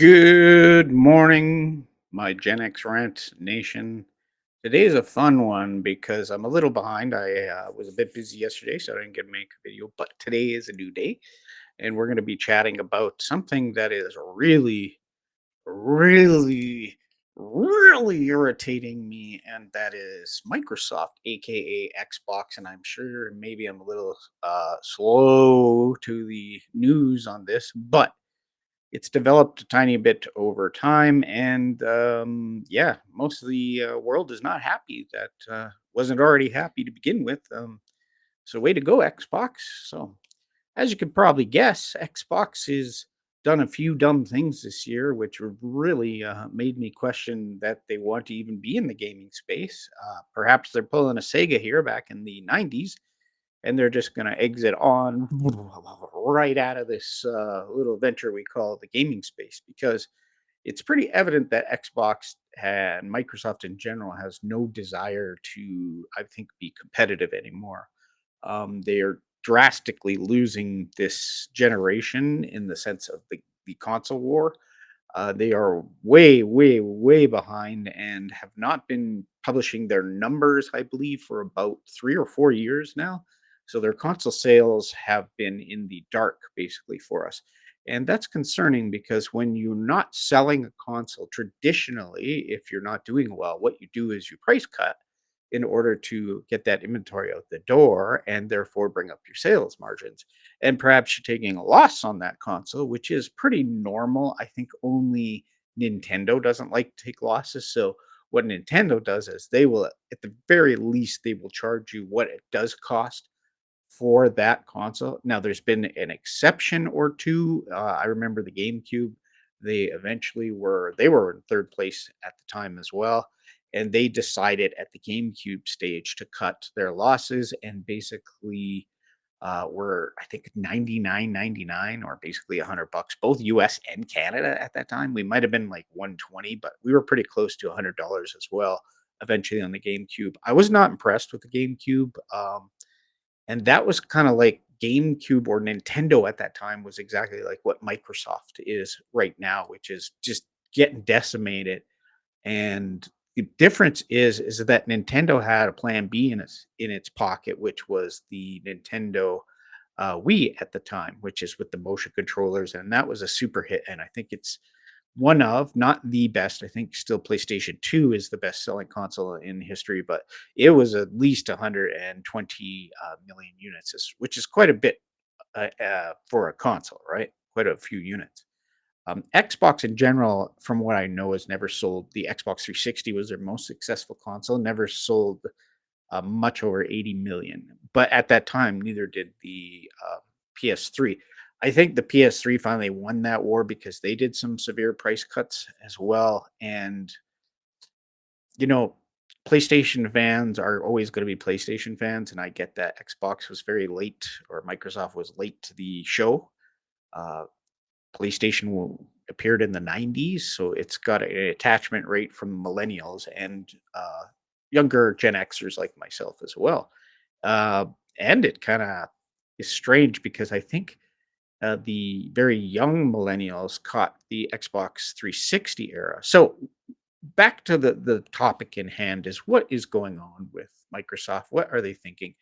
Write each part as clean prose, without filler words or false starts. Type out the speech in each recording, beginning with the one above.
Good morning, my Gen X rant nation. Today is a fun one because I'm a little behind. I was a bit busy yesterday, so I didn't get to make a video. But today is a new day, and we're going to be chatting about something that is really, really irritating me, and that is Microsoft, aka Xbox. And I'm sure maybe I'm a little slow to the news on this, but it's developed a tiny bit over time, and yeah, most of the world is not happy. That wasn't already happy to begin with. So, way to go, Xbox. So, as you could probably guess, Xbox has done a few dumb things this year, which really made me question that they want to even be in the gaming space. Perhaps they're pulling a Sega here back in the '90s and they're just going to exit on right out of this little venture we call the gaming space because it's pretty evident that Xbox and Microsoft in general has no desire to, I think, be competitive anymore. They are drastically losing this generation in the sense of the console war. They are way, way, way behind and have not been publishing their numbers, I believe, for about 3 or 4 years now. So their console sales have been in the dark basically for us. And that's concerning because when you're not selling a console, traditionally, if you're not doing well, what you do is you price cut in order to get that inventory out the door and therefore bring up your sales margins. And perhaps you're taking a loss on that console, which is pretty normal. I think only Nintendo doesn't like to take losses. So what Nintendo does is they will, at the very least, they will charge you what it does cost for that console. Now, there's been an exception or two. I remember the GameCube. They were in third place at the time as well, and they decided at the GameCube stage to cut their losses and basically were I think 99.99 or basically $100, both US and Canada at that time. We might have been like 120, but we were pretty close to $100 as well. Eventually on the GameCube, I was not impressed with the GameCube. And that was kinda like GameCube or Nintendo at that time was exactly like what Microsoft is right now, which is just getting decimated, and the difference is that Nintendo had a plan B in its pocket, which was the Nintendo, Wii at the time, which is with the motion controllers, and that was a super hit, and I think it's one of, not the best. I think still PlayStation 2 is the best-selling console in history, but it was at least 120 million units, which is quite a bit for a console, right? Quite a few units. Xbox in general, from what I know, has never sold. The Xbox 360 was their most successful console, never sold much over 80 million. But at that time, neither did the PS3. I think the PS3 finally won that war because they did some severe price cuts as well. And, you know, PlayStation fans are always going to be PlayStation fans. And I get that Xbox was very late or Microsoft was late to the show. Uh, appeared in the '90s, so it's got an attachment rate from millennials and younger Gen Xers like myself as well. Uh, and it kind of is strange because I think the very young millennials caught the Xbox 360 era. So back to the topic in hand is what is going on with Microsoft? What are they thinking?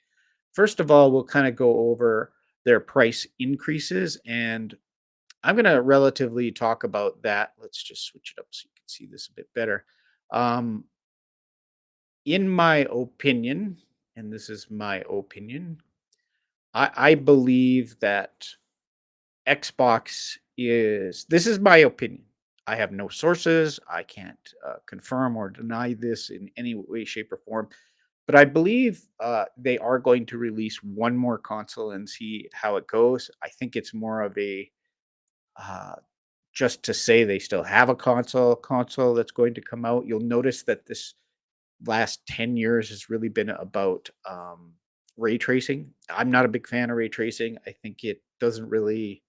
First of all, we'll kind of go over their price increases and I'm gonna relatively talk about that. Let's just switch it up so you can see this a bit better. Um, in my opinion, and this is my opinion, I believe that Xbox is. This is my opinion. I have no sources. I can't confirm or deny this in any way, shape, or form. But I believe they are going to release one more console and see how it goes. I think it's more of a uh, just to say they still have a console that's going to come out. You'll notice that this last 10 years has really been about ray tracing. I'm not a big fan of ray tracing. I think it doesn't really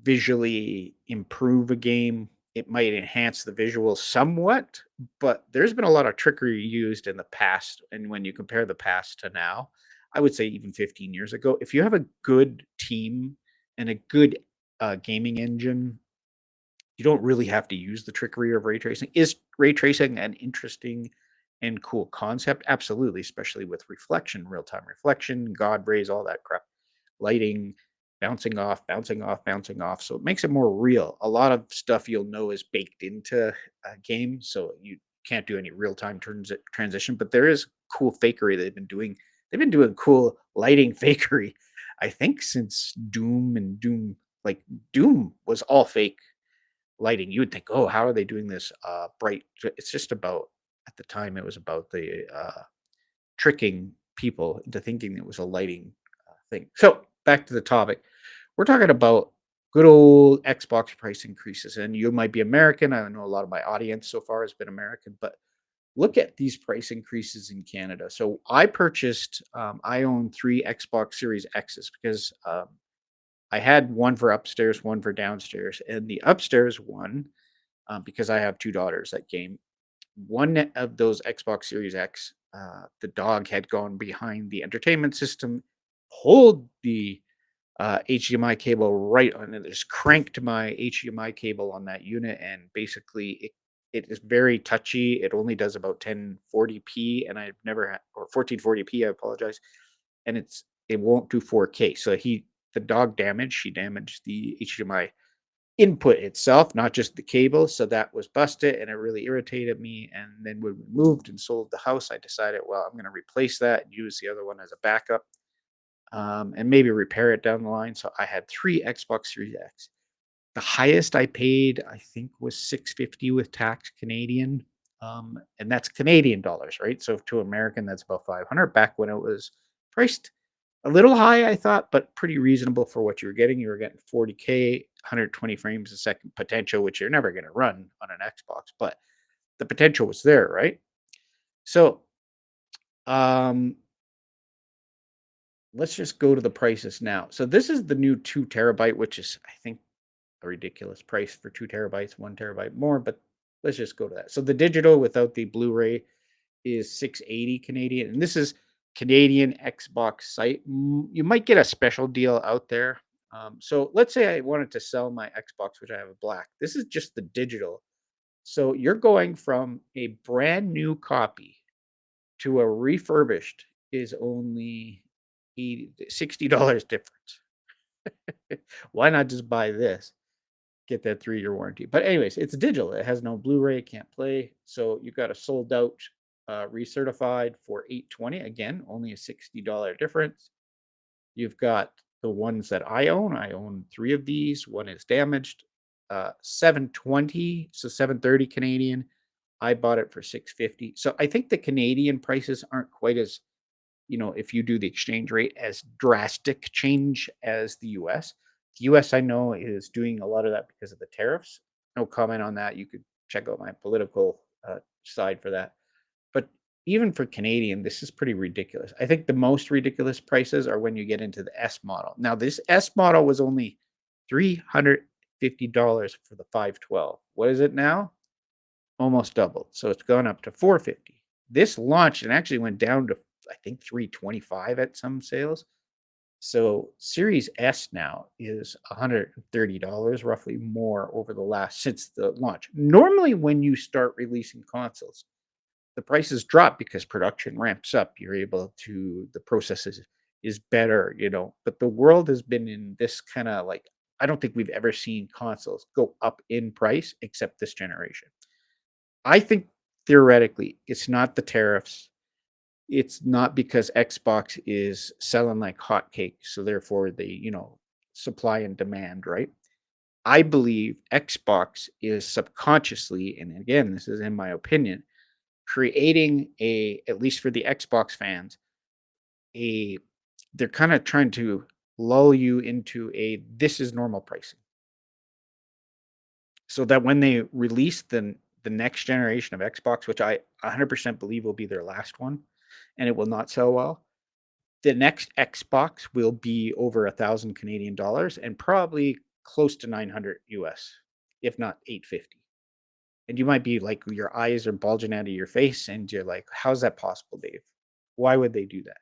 visually improve a game. It might enhance the visuals somewhat, but there's been a lot of trickery used in the past. And when you compare the past to now, I would say even 15 years ago, if you have a good team and a good gaming engine, You don't really have to use the trickery of ray tracing. Is ray tracing an interesting and cool concept? Absolutely, especially with reflection, real-time reflection, God rays, all that crap, lighting, bouncing off, bouncing off, bouncing off. So it makes it more real. A lot of stuff you'll know is baked into a game, so you can't do any real-time transition. But there is cool fakery they've been doing. They've been doing cool lighting fakery, I think, since Doom and Doom. Like Doom was all fake lighting. You would think, "Oh, how are they doing this, bright?" It's just about at the time, it was about the, tricking people into thinking it was a lighting, thing. So, back to the topic. We're talking about good old Xbox price increases, and you might be American. I know a lot of my audience so far has been American, but look at these price increases in Canada. So, I own 3 Xbox Series X's because, I had one for upstairs, one for downstairs, and the upstairs one because I have 2 daughters that game. One of those Xbox Series X, the dog had gone behind the entertainment system, pulled the, HDMI cable right on it, just cranked my HDMI cable on that unit, and basically it is very touchy. It only does about 1040p, and I've never had or 1440p, I apologize, and it won't do 4K. So the dog she damaged the HDMI input itself, not just the cable. So that was busted and it really irritated me. And then when we moved and sold the house, I decided, well, I'm going to replace that and use the other one as a backup and maybe repair it down the line. So I had 3 Xbox Series X. The highest I paid, I think, was 650 with tax Canadian. And that's Canadian dollars, right? So to American, that's about 500 back when it was priced a little high, I thought, but pretty reasonable for what you were getting. You were getting 40K, 120 frames a second potential, which you're never going to run on an Xbox, but the potential was there, right? So, um, let's just go to the prices now. So this is the new 2 terabyte, which is, I think, a ridiculous price for 2 terabytes, 1 terabyte more, but let's just go to that. So the digital without the Blu-ray is 680 Canadian, and this is Canadian Xbox site. You might get a special deal out there. So let's say I wanted to sell my Xbox, which I have a black. This is just the digital. So you're going from a brand new copy to a refurbished is only $60 difference. Why not just buy this? Get that 3-year warranty. But anyways, it's digital. It has no Blu-ray, can't play. So you got a sold out recertified for 820. Again, only a $60 difference. You've got the ones that I own. I own 3 of these. One is damaged. 720, so 730 Canadian. I bought it for 650. So I think the Canadian prices aren't quite as if you do the exchange rate, as drastic change as the US. The US, I know, is doing a lot of that because of the tariffs. No comment on that. You could check out my political side for that. But even for Canadian, this is pretty ridiculous. I think the most ridiculous prices are when you get into the S model. Now, this S model was only $350 for the 512. What is it now? Almost doubled. So it's gone up to 450. This launched and actually went down to I think 325 at some sales. So Series S now is $130 roughly more over the last since the launch. Normally when you start releasing consoles, the prices drop because production ramps up. You're able to the process is better, but the world has been in this kind of like I don't think we've ever seen consoles go up in price except this generation. I think theoretically, it's not the tariffs. It's not because Xbox is selling like hotcakes, so therefore supply and demand, right? I believe Xbox is subconsciously, and again, this is in my opinion, creating at least for the Xbox fans, a they're kind of trying to lull you into this is normal pricing. So that when they release the next generation of Xbox, which I 100% believe will be their last one, and it will not sell well, the next Xbox will be over 1,000 Canadian dollars and probably close to 900 US, if not 850. And you might be like, your eyes are bulging out of your face, and you're like, "How's that possible, Dave? Why would they do that?"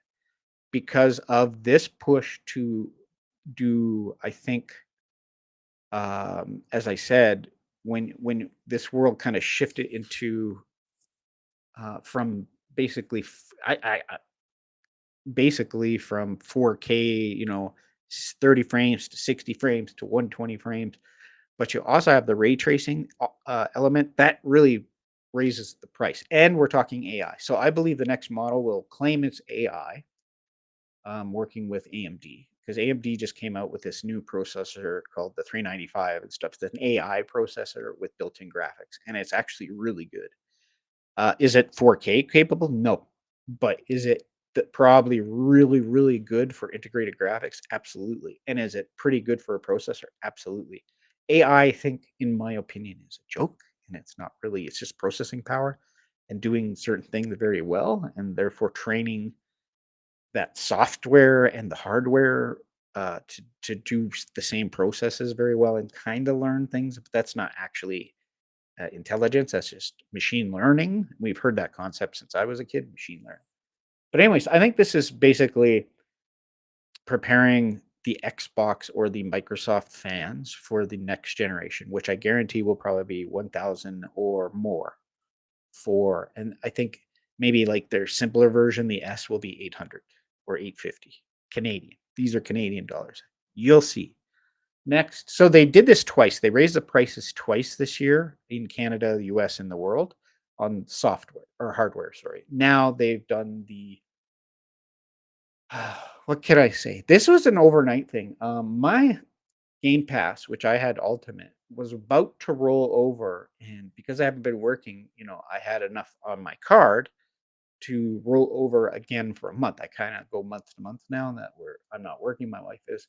Because of this push to do, I think, as I said, when this world kind of shifted into from basically basically from 4K, 30 frames to 60 frames to 120 frames, but you also have the ray tracing element that really raises the price. And we're talking AI. So I believe the next model will claim it's AI, working with AMD, because AMD just came out with this new processor called the 395 and stuff. It's an AI processor with built-in graphics, and it's actually really good. Is it 4K capable? No. But is it probably really, really good for integrated graphics? Absolutely. And is it pretty good for a processor? Absolutely. AI, I think, in my opinion, is a joke, and it's not really. It's just processing power and doing certain things very well, and therefore training that software and the hardware to do the same processes very well and kind of learn things. But that's not actually intelligence. That's just machine learning. We've heard that concept since I was a kid, machine learning. But anyways, I think this is basically preparing the Xbox or the Microsoft fans for the next generation, which I guarantee will probably be 1,000 or more for. And I think maybe like their simpler version, the S will be 800 or 850 Canadian. These are Canadian dollars. You'll see. Next, so they did this twice. They raised the prices twice this year in Canada, the US, and the world on software or hardware. Sorry. Now they've done the what can I say? This was an overnight thing. My Game Pass, which I had Ultimate, was about to roll over, and because I haven't been working, I had enough on my card to roll over again for a month. I kind of go month to month now that I'm not working. My wife is.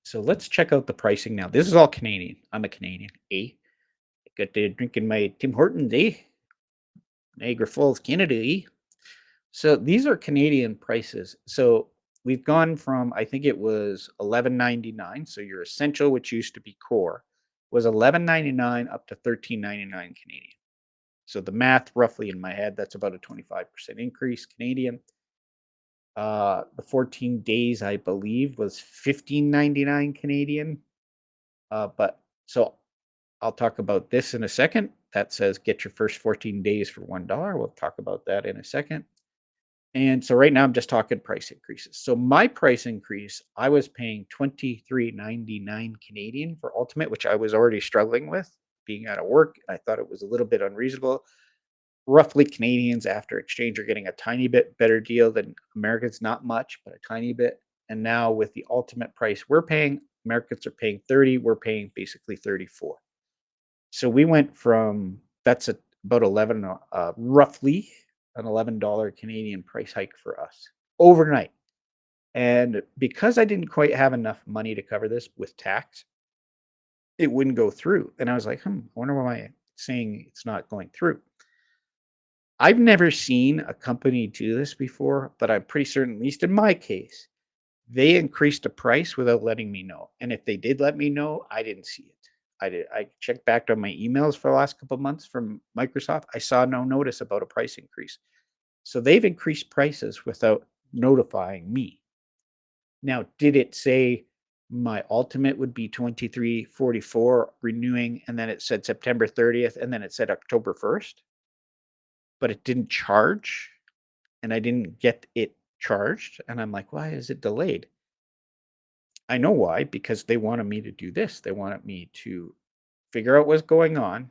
So let's check out the pricing now. This is all Canadian. I'm a Canadian. Eh? Got to drinking my Tim Hortons. Eh? Niagara Falls, Canada. Eh? So these are Canadian prices. So we've gone from, I think it was 11.99. So your essential, which used to be core, was 11.99 up to 13.99 Canadian. So the math roughly in my head, that's about a 25% increase Canadian. The 14 days, I believe, was 15.99 Canadian. But so I'll talk about this in a second. That says get your first 14 days for $1. We'll talk about that in a second. And so right now I'm just talking price increases. So my price increase, I was paying 23.99 Canadian for Ultimate, which I was already struggling with being out of work. I thought it was a little bit unreasonable. Roughly Canadians after exchange are getting a tiny bit better deal than Americans, not much, but a tiny bit. And now with the Ultimate price we're paying, Americans are paying 30, we're paying basically 34. So we went from that's about 11 roughly an $11 Canadian price hike for us overnight. And because I didn't quite have enough money to cover this with tax, it wouldn't go through. And I was like, I wonder why I'm saying it's not going through. I've never seen a company do this before, but I'm pretty certain, at least in my case, they increased the price without letting me know. And if they did let me know, I didn't see it. I checked back on my emails for the last couple of months from Microsoft. I saw no notice about a price increase. So they've increased prices without notifying me. Now, did it say my ultimate would be 23.44 renewing and then it said September 30th and then it said October 1st, but it didn't charge and I didn't get it charged and I'm like, why is it delayed? I know why, because they wanted me to do this. They wanted me to figure out what's going on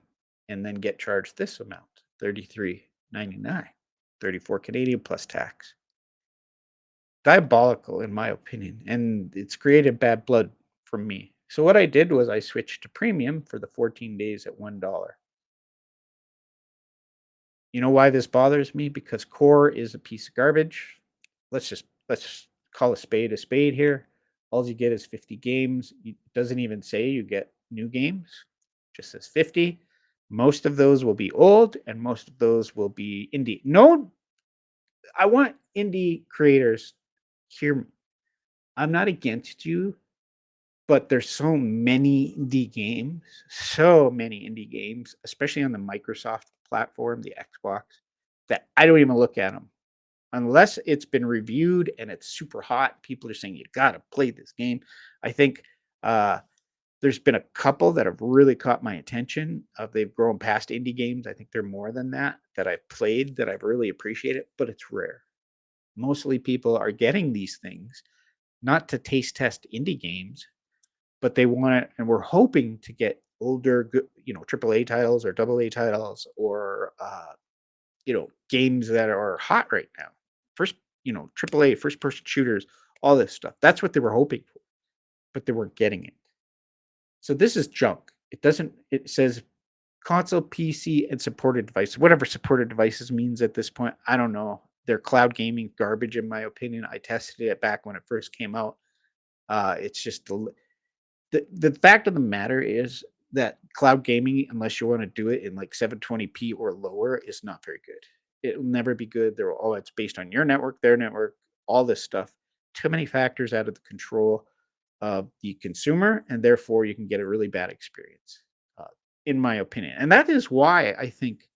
and then get charged this amount, 33.99, 34 Canadian plus tax. Diabolical in my opinion, and it's created bad blood from me. So what I did was I switched to premium for the 14 days at $1. You know why this bothers me? Because core is a piece of garbage. Let's call a spade here. All you get is 50 games. It doesn't even say you get new games. It just says 50. Most of those will be old and most of those will be indie. No, I want indie creators here. I'm not against you, but there's so many indie games, especially on the Microsoft platform, the Xbox, that I don't even look at them unless it's been reviewed and it's super hot. People are saying you got to play this game. I think There's been a couple that have really caught my attention. They've grown past indie games. I think they're more than that, that I've played that I've really appreciated, but it's rare. Mostly people are getting these things not to taste test indie games, but they want it, and we're hoping to get older, good, AAA titles or double A titles or games that are hot right now. First, AAA, first person shooters, all this stuff. That's what they were hoping for, but they weren't getting it. So this is junk. It says console, PC, and supported device. Whatever supported devices means at this point, I don't know. They're cloud gaming garbage, in my opinion. I tested it back when it first came out. It's just the fact of the matter is that cloud gaming, unless you want to do it in like 720p or lower, is not very good. It will never be good. It's based on your network, their network, all this stuff. Too many factors out of the control of the consumer, and therefore you can get a really bad experience, uh, in my opinion. And that is why I think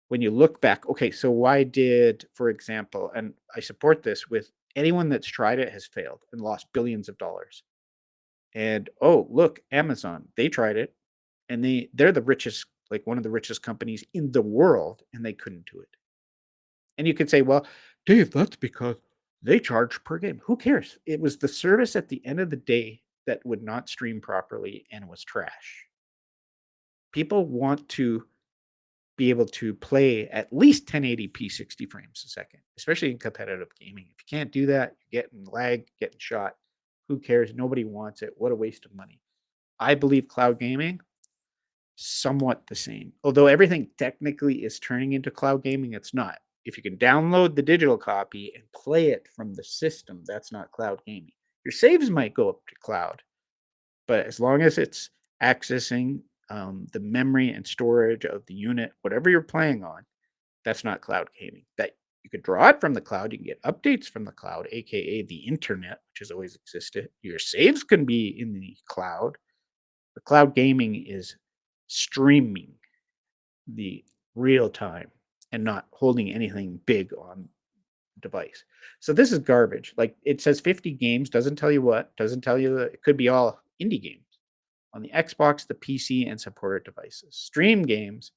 when you look back, okay, so why did, for example, and I support this with anyone that's tried it has failed and lost billions of dollars. And oh, look, Amazon, they tried it and they're the richest, like one of the richest companies in the world, and they couldn't do it. And you could say, well, Dave, that's because they charge per game. Who cares? It was the service at the end of the day that would not stream properly and was trash. People want to be able to play at least 1080p 60 frames a second, especially in competitive gaming. If you can't do that, you're getting lag, getting shot. Who cares? Nobody wants it. What a waste of money. I believe cloud gaming somewhat the same. Although everything technically is turning into cloud gaming, it's not. If you can download the digital copy and play it from the system, that's not cloud gaming. Your saves might go up to cloud, but as long as it's accessing the memory and storage of the unit, whatever you're playing on, that's not cloud gaming. That you could draw it from the cloud, you can get updates from the cloud, aka the internet, which has always existed. Your saves can be in the cloud. The cloud gaming is streaming the real time and not holding anything big on device. So this is garbage. Like it says 50 games, doesn't tell you what, doesn't tell you that it could be all indie games on the Xbox, the PC, and supported devices. Stream games,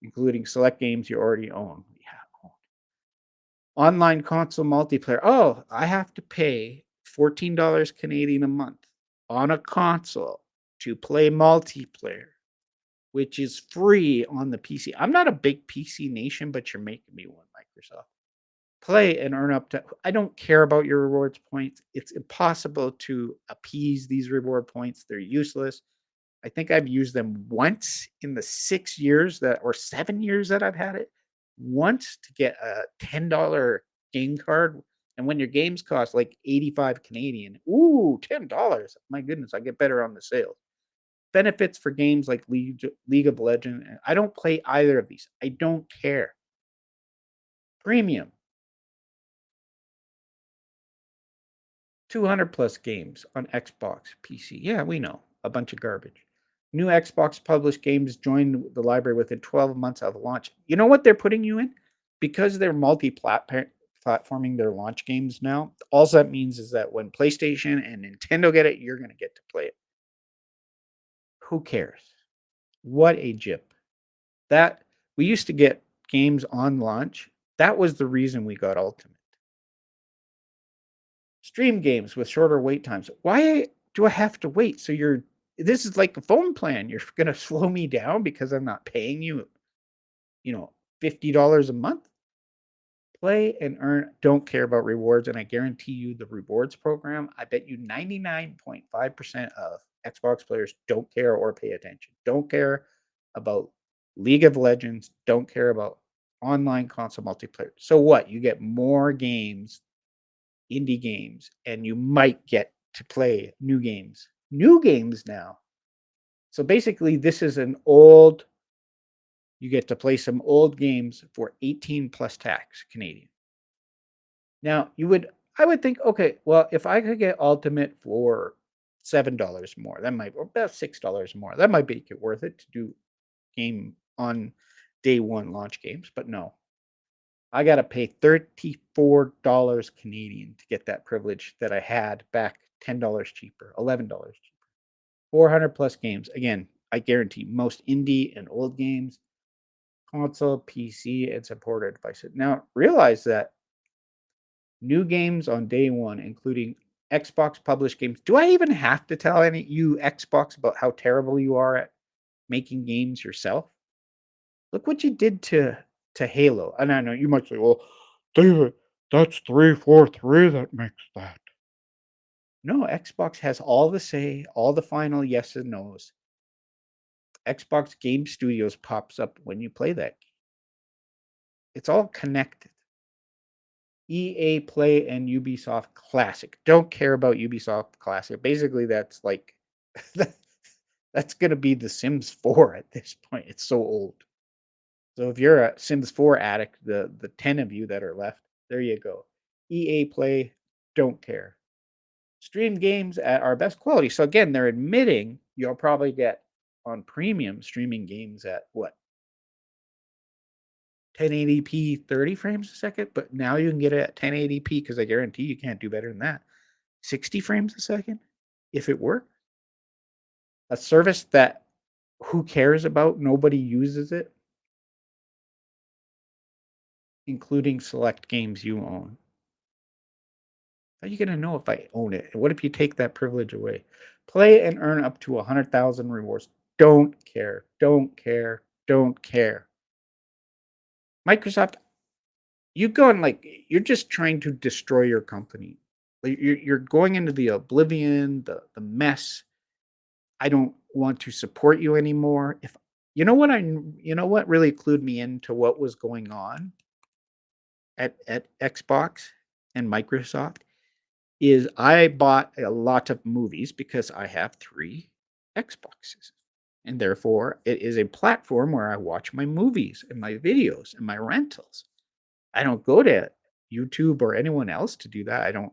including select games you already own. Yeah. Online console multiplayer. Oh, I have to pay $14 Canadian a month on a console to play multiplayer, which is free on the PC. I'm not a big PC nation, but you're making me one, Microsoft. Play and earn up to. I don't care about your rewards points. It's impossible to appease these reward points. They're useless. I think I've used them once in the 6 years that, or 7 years that I've had it, once to get a $10 game card. And when your games cost like 85 Canadian, ooh, $10. My goodness, I get better on the sales. Benefits for games like League of Legends. I don't play either of these. I don't care. Premium, 200 plus games on Xbox, PC. Yeah, we know. A bunch of garbage. New Xbox published games joined the library within 12 months of launch. You know what they're putting you in? Because they're platforming their launch games now, all that means is that when PlayStation and Nintendo get it, you're going to get to play it. Who cares? What a jip. That we used to get games on launch. That was the reason we got Ultimate. Stream games with shorter wait times. Why do I have to wait? So this is like a phone plan. You're going to slow me down because I'm not paying you, you know, $50 a month. Play and earn, don't care about rewards. And I guarantee you the rewards program, I bet you 99.5% of Xbox players don't care or pay attention. Don't care about League of Legends, don't care about online console multiplayer. So what? You get more games, indie games, and you might get to play new games. New games now. So basically, this is an old, you get to play some old games for 18 plus tax Canadian. Now, I would think, okay, well, if I could get Ultimate for $7 more, that might, or about $6 more, that might make it worth it to do game on day one launch games. But no, I got to pay $34 Canadian to get that privilege that I had back $10 cheaper, $11 cheaper. 400 plus games. Again, I guarantee most indie and old games, console, PC, and supported devices. Now, realize that new games on day one, including Xbox published games. Do I even have to tell any you Xbox about how terrible you are at making games yourself? Look what you did to Halo. And I know you might say, "Well, David, that's 343 that makes that." No, Xbox has all the say, all the final yes and no's. Xbox Game Studios pops up when you play that. It's all connected. EA Play and Ubisoft Classic. Don't care about Ubisoft Classic. Basically, that's like that's gonna be The Sims 4 at this point. It's so old. So if you're a Sims 4 addict, the 10 of you that are left, there you go. EA Play, don't care. Stream games at our best quality. So again, they're admitting you'll probably get on premium streaming games at what 1080p 30 frames a second, but now you can get it at 1080p because I guarantee you can't do better than that. 60 frames a second if it works. A service that who cares about? Nobody uses it, including select games you own. How are you going to know if I own it? What if you take that privilege away? Play and earn up to 100,000 rewards. Don't care. Don't care. Don't care. Microsoft, you go and like you're just trying to destroy your company. Like you're going into the oblivion, the mess. I don't want to support you anymore. If you know what really clued me into what was going on at Xbox and Microsoft is I bought a lot of movies because I have 3 Xboxes. And therefore, it is a platform where I watch my movies and my videos and my rentals. I don't go to YouTube or anyone else to do that. I don't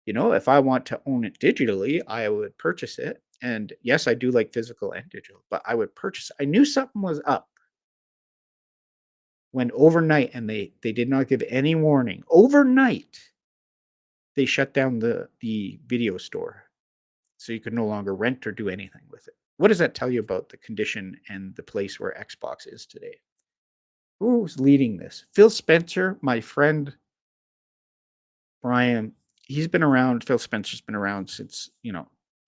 if I want to own it digitally, I would purchase it. And yes, I do like physical and digital, but I would purchase. I knew something was up when overnight, and they did not give any warning. Overnight, they shut down the video store, so you could no longer rent or do anything with it. What does that tell you about the condition and the place where Xbox is today? Who's leading this? Phil Spencer, my friend Brian, he's been around. Phil Spencer's been around since,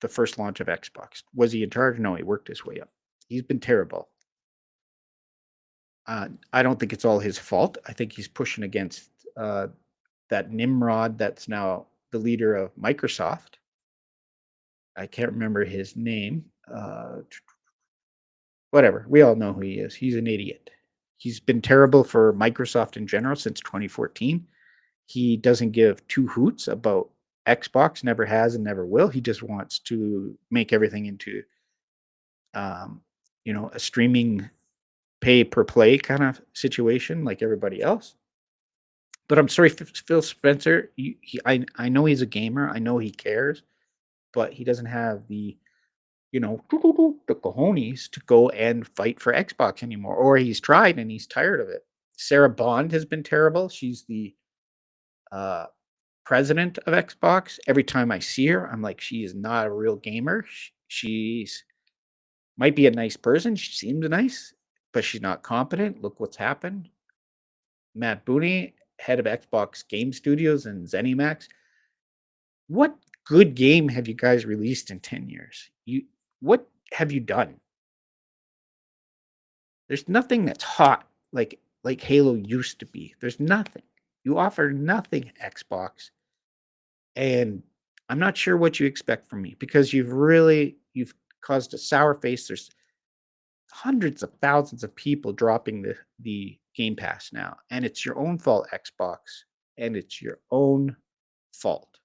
the first launch of Xbox. Was he in charge? No, he worked his way up. He's been terrible. I don't think it's all his fault. I think he's pushing against that Nimrod that's now the leader of Microsoft. I can't remember his name. Whatever. We all know who he is. He's an idiot. He's been terrible for Microsoft in general since 2014. He doesn't give two hoots about Xbox, never has and never will. He just wants to make everything into, a streaming pay per play kind of situation like everybody else. But I'm sorry, Phil Spencer. I know he's a gamer. I know he cares, but he doesn't have the cojones to go and fight for Xbox anymore. Or he's tried and he's tired of it. Sarah Bond has been terrible. She's the uh, president of Xbox. Every time I see her, I'm like, she is not a real gamer. She's might be a nice person. She seems nice, but she's not competent. Look what's happened. Matt Booney, head of Xbox Game Studios and ZeniMax. What good game have you guys released in 10 years? What have you done? There's nothing that's hot like Halo used to be. There's nothing. You offer nothing, Xbox. And I'm not sure what you expect from me because you've caused a sour face. There's hundreds of thousands of people dropping the Game Pass now, and it's your own fault, Xbox, and it's your own fault.